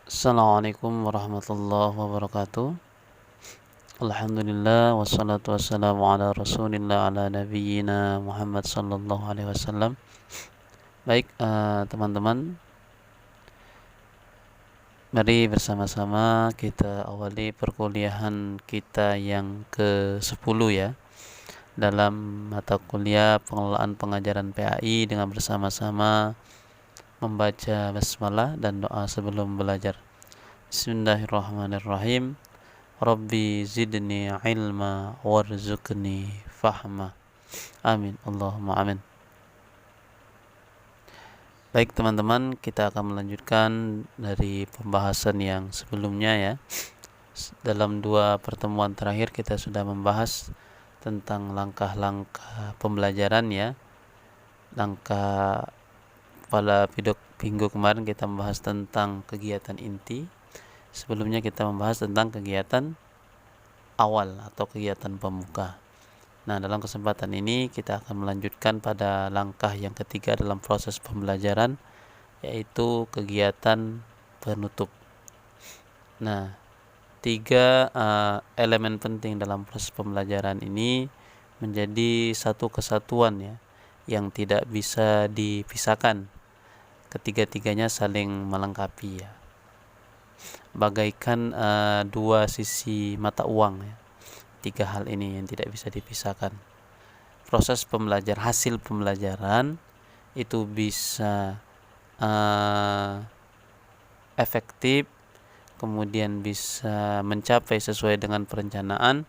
Assalamualaikum warahmatullahi wabarakatuh. Alhamdulillah wassalatu wassalamu ala rasulillah ala nabiyyina Muhammad sallallahu alaihi wasallam. Baik, teman-teman, mari bersama-sama kita awali perkuliahan kita yang ke-10 ya, dalam mata kuliah pengelolaan pengajaran PAI dengan bersama-sama membaca basmalah dan doa sebelum belajar. Bismillahirrahmanirrahim. Rabbi zidni ilma warzuqni fahma. Amin. Allahumma amin. Baik teman-teman, kita akan melanjutkan dari pembahasan yang sebelumnya ya. Dalam 2 pertemuan terakhir kita sudah membahas tentang langkah-langkah pembelajaran ya. Pada minggu kemarin kita membahas tentang kegiatan inti. Sebelumnya kita membahas tentang kegiatan awal atau kegiatan pemuka. Nah, dalam kesempatan ini kita akan melanjutkan pada langkah yang ketiga dalam proses pembelajaran, yaitu kegiatan penutup. Nah, 3 elemen penting dalam proses pembelajaran ini menjadi satu kesatuan ya, yang tidak bisa dipisahkan. Ketiga-tiganya saling melengkapi ya, bagaikan 2 sisi mata uang ya. 3 hal ini yang tidak bisa dipisahkan. Proses pembelajaran, hasil pembelajaran itu bisa efektif, kemudian bisa mencapai sesuai dengan perencanaan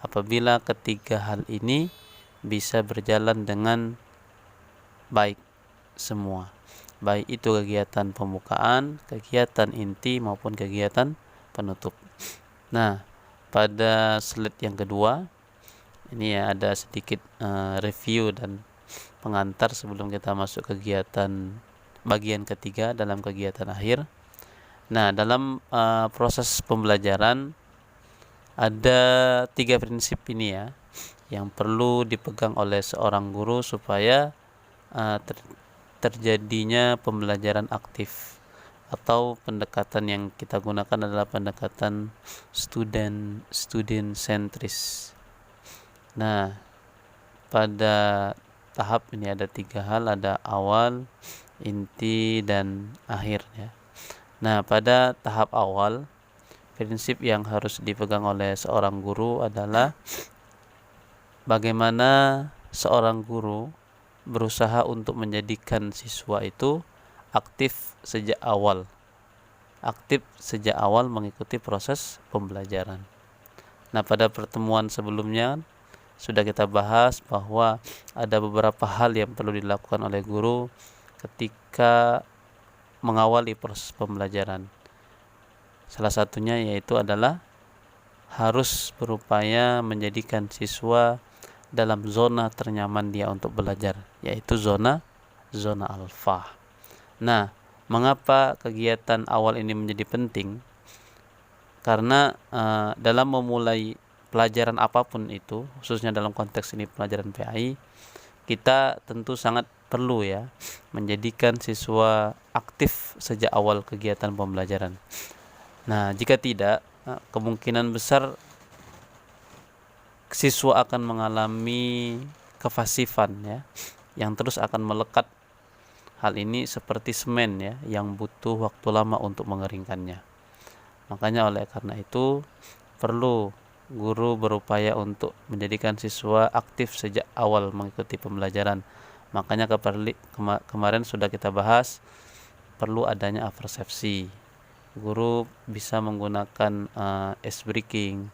apabila ketiga hal ini bisa berjalan dengan baik semua, baik itu kegiatan pembukaan, kegiatan inti maupun kegiatan penutup. Nah, pada slide yang kedua ini ya ada sedikit review dan pengantar sebelum kita masuk kegiatan bagian ketiga dalam kegiatan akhir. Nah, dalam proses pembelajaran ada 3 prinsip ini ya yang perlu dipegang oleh seorang guru supaya terjadinya pembelajaran aktif, atau pendekatan yang kita gunakan adalah pendekatan student centris. Nah, pada tahap ini ada 3 hal, ada awal, inti, dan akhir ya. Nah, pada tahap awal, prinsip yang harus dipegang oleh seorang guru adalah bagaimana seorang guru berusaha untuk menjadikan siswa itu aktif sejak awal mengikuti proses pembelajaran. Nah, pada pertemuan sebelumnya sudah kita bahas bahwa ada beberapa hal yang perlu dilakukan oleh guru ketika mengawali proses pembelajaran. Salah satunya yaitu adalah harus berupaya menjadikan siswa dalam zona ternyaman dia untuk belajar, yaitu zona alfa. Nah, mengapa kegiatan awal ini menjadi penting? Karena dalam memulai pelajaran apapun itu, khususnya dalam konteks ini pelajaran PAI, kita tentu sangat perlu ya menjadikan siswa aktif sejak awal kegiatan pembelajaran. Nah, jika tidak, kemungkinan besar siswa akan mengalami kefasifan ya, yang terus akan melekat. Hal ini seperti semen ya, yang butuh waktu lama untuk mengeringkannya. Makanya oleh karena itu perlu guru berupaya untuk menjadikan siswa aktif sejak awal mengikuti pembelajaran. Makanya kemarin sudah kita bahas perlu adanya apersepsi. Guru bisa menggunakan ice breaking,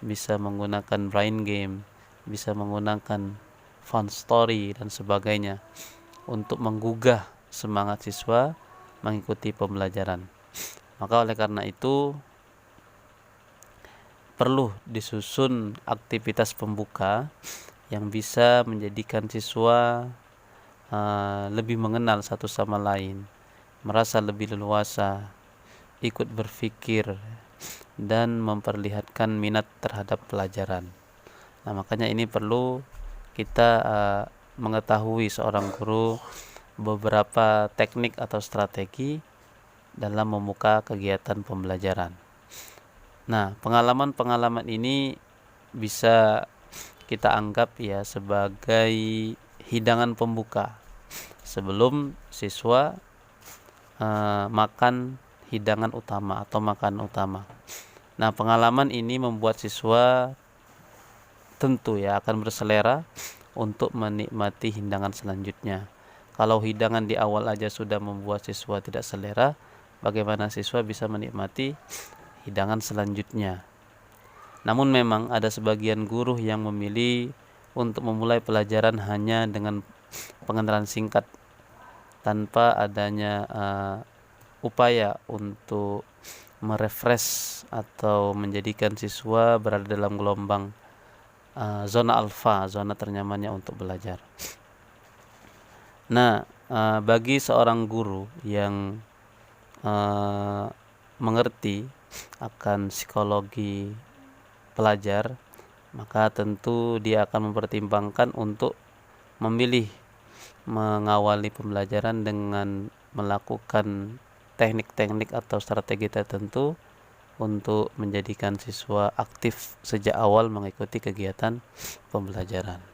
bisa menggunakan brain game, bisa menggunakan fun story dan sebagainya untuk menggugah semangat siswa mengikuti pembelajaran. Maka oleh karena itu perlu disusun aktivitas pembuka yang bisa menjadikan siswa lebih mengenal satu sama lain, merasa lebih leluasa, ikut berpikir, dan memperlihatkan minat terhadap pelajaran. Nah, makanya ini perlu kita mengetahui seorang guru beberapa teknik atau strategi dalam membuka kegiatan pembelajaran. Nah, pengalaman-pengalaman ini bisa kita anggap ya sebagai hidangan pembuka sebelum siswa makan hidangan utama atau makan utama. Nah, pengalaman ini membuat siswa tentu ya akan berselera untuk menikmati hidangan selanjutnya. Kalau hidangan di awal aja sudah membuat siswa tidak selera, bagaimana siswa bisa menikmati hidangan selanjutnya? Namun memang ada sebagian guru yang memilih untuk memulai pelajaran hanya dengan pengenalan singkat tanpa adanya upaya untuk merefresh atau menjadikan siswa berada dalam gelombang zona alfa, zona ternyamannya untuk belajar. Nah, bagi seorang guru yang mengerti akan psikologi pelajar, maka tentu dia akan mempertimbangkan untuk memilih mengawali pembelajaran dengan melakukan teknik-teknik atau strategi tertentu untuk menjadikan siswa aktif sejak awal mengikuti kegiatan pembelajaran.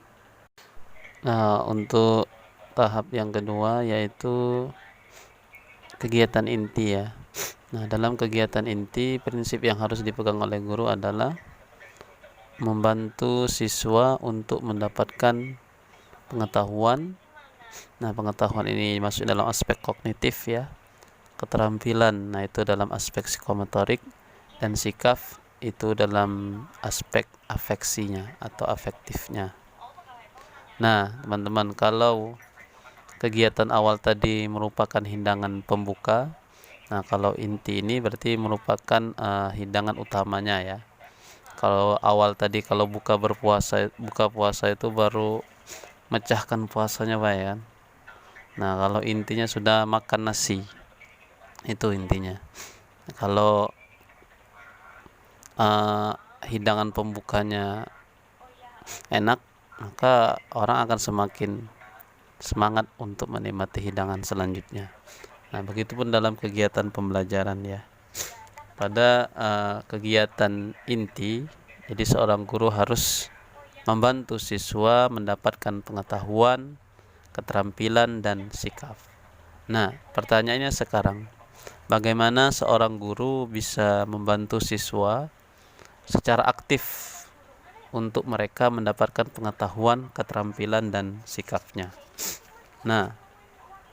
Nah, untuk tahap yang kedua yaitu kegiatan inti ya. Nah, dalam kegiatan inti, prinsip yang harus dipegang oleh guru adalah membantu siswa untuk mendapatkan pengetahuan. Nah, pengetahuan ini masuk dalam aspek kognitif ya. Keterampilan, nah itu dalam aspek psikomotorik, dan sikap itu dalam aspek afeksinya atau afektifnya. Nah, teman-teman, kalau kegiatan awal tadi merupakan hidangan pembuka, nah kalau inti ini berarti merupakan hidangan utamanya ya. Kalau awal tadi kalau buka puasa itu baru mecahkan puasanya Pak ya. Nah, kalau intinya sudah makan nasi, itu intinya. Kalau hidangan pembukanya enak, maka orang akan semakin semangat untuk menikmati hidangan selanjutnya. Nah, begitupun dalam kegiatan pembelajaran ya. Pada kegiatan inti, jadi seorang guru harus membantu siswa mendapatkan pengetahuan, keterampilan, dan sikap. Nah, pertanyaannya sekarang, bagaimana seorang guru bisa membantu siswa secara aktif untuk mereka mendapatkan pengetahuan, keterampilan, dan sikapnya? Nah,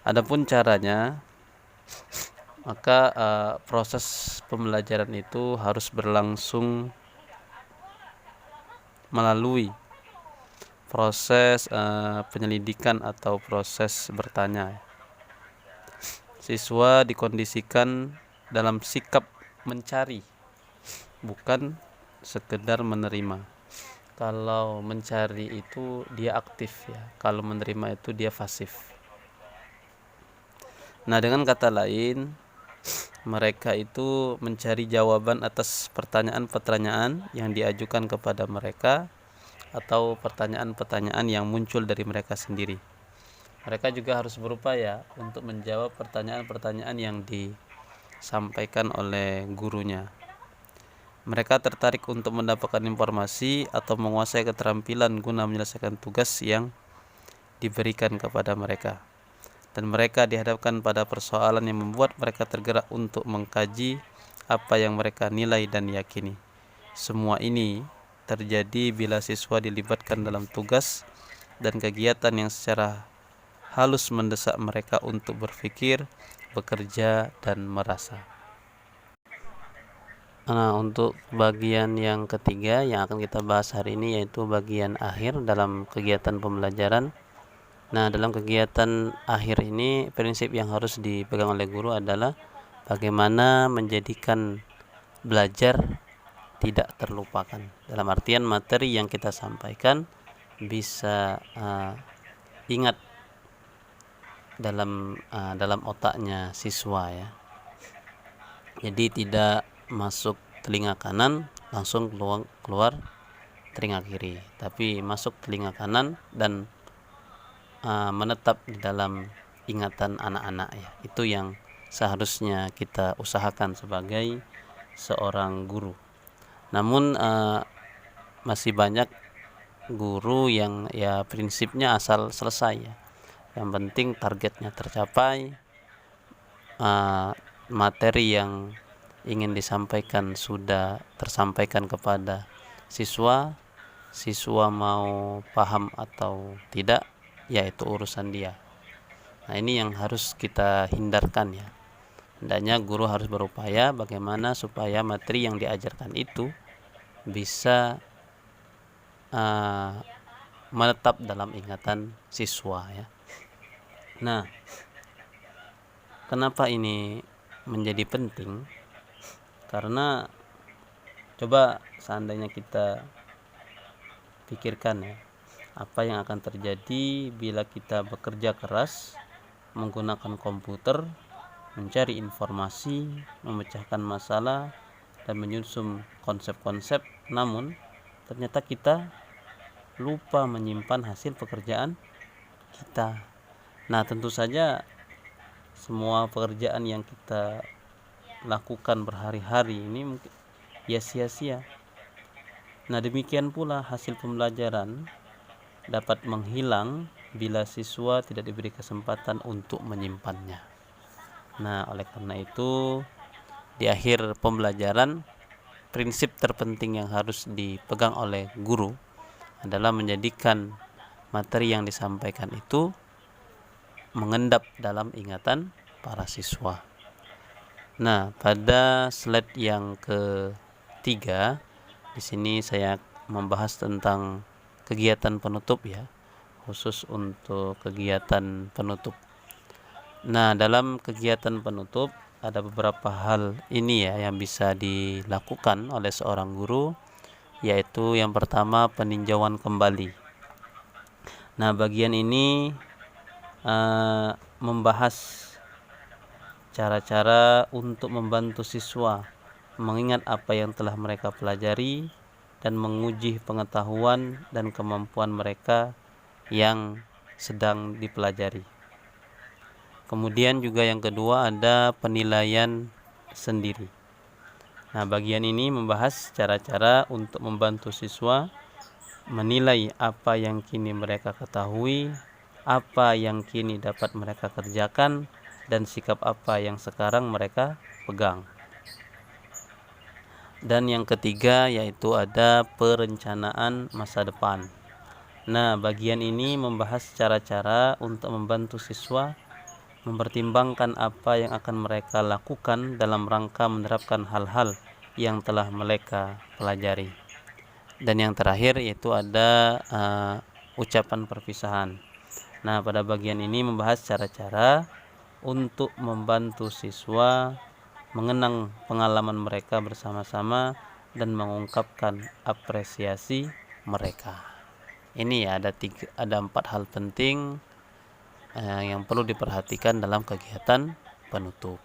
adapun caranya, maka proses pembelajaran itu harus berlangsung melalui proses penyelidikan atau proses bertanya. Siswa dikondisikan dalam sikap mencari, bukan sekedar menerima. Kalau mencari itu dia aktif ya, kalau menerima itu dia pasif. Nah, dengan kata lain, mereka itu mencari jawaban atas pertanyaan-pertanyaan yang diajukan kepada mereka atau pertanyaan-pertanyaan yang muncul dari mereka sendiri. Mereka juga harus berupaya untuk menjawab pertanyaan-pertanyaan yang disampaikan oleh gurunya. Mereka tertarik untuk mendapatkan informasi atau menguasai keterampilan guna menyelesaikan tugas yang diberikan kepada mereka. Dan mereka dihadapkan pada persoalan yang membuat mereka tergerak untuk mengkaji apa yang mereka nilai dan yakini. Semua ini terjadi bila siswa dilibatkan dalam tugas dan kegiatan yang secara halus mendesak mereka untuk berpikir, bekerja, dan merasa. Nah, untuk bagian yang ketiga yang akan kita bahas hari ini yaitu bagian akhir dalam kegiatan pembelajaran. Nah, dalam kegiatan akhir ini prinsip yang harus dipegang oleh guru adalah bagaimana menjadikan belajar tidak terlupakan. Dalam artian materi yang kita sampaikan bisa ingat dalam otaknya siswa ya. Jadi tidak masuk telinga kanan langsung keluar telinga kiri, tapi masuk telinga kanan dan menetap di dalam ingatan anak-anak ya. Itu yang seharusnya kita usahakan sebagai seorang guru. Namun masih banyak guru yang ya prinsipnya asal selesai ya. Yang penting targetnya tercapai, materi yang ingin disampaikan sudah tersampaikan kepada siswa, siswa mau paham atau tidak, yaitu urusan dia. Nah, ini yang harus kita hindarkan ya. Hendaknya guru harus berupaya bagaimana supaya materi yang diajarkan itu bisa menetap dalam ingatan siswa ya. Nah, kenapa ini menjadi penting? Karena coba seandainya kita pikirkan ya, apa yang akan terjadi bila kita bekerja keras menggunakan komputer, mencari informasi, memecahkan masalah, dan menyusun konsep-konsep, namun ternyata kita lupa menyimpan hasil pekerjaan kita. Nah, tentu saja semua pekerjaan yang kita lakukan berhari-hari ini mungkin ya sia-sia. Nah, demikian pula hasil pembelajaran dapat menghilang bila siswa tidak diberi kesempatan untuk menyimpannya. Nah, oleh karena itu di akhir pembelajaran, prinsip terpenting yang harus dipegang oleh guru adalah menjadikan materi yang disampaikan itu mengendap dalam ingatan para siswa. Nah, pada slide yang ketiga, di sini saya membahas tentang kegiatan penutup ya, khusus untuk kegiatan penutup. Nah, dalam kegiatan penutup ada beberapa hal ini ya yang bisa dilakukan oleh seorang guru, yaitu yang pertama peninjauan kembali. Nah, bagian ini membahas cara-cara untuk membantu siswa mengingat apa yang telah mereka pelajari dan menguji pengetahuan dan kemampuan mereka yang sedang dipelajari. Kemudian juga yang kedua ada penilaian sendiri. Nah, bagian ini membahas cara-cara untuk membantu siswa menilai apa yang kini mereka ketahui, apa yang kini dapat mereka kerjakan, dan sikap apa yang sekarang mereka pegang. Dan yang ketiga yaitu ada perencanaan masa depan. Nah, bagian ini membahas cara-cara untuk membantu siswa mempertimbangkan apa yang akan mereka lakukan dalam rangka menerapkan hal-hal yang telah mereka pelajari. Dan yang terakhir yaitu ada ucapan perpisahan. Nah, pada bagian ini membahas cara-cara untuk membantu siswa mengenang pengalaman mereka bersama-sama dan mengungkapkan apresiasi mereka. Ini ya, ada 4 hal penting yang perlu diperhatikan dalam kegiatan penutup.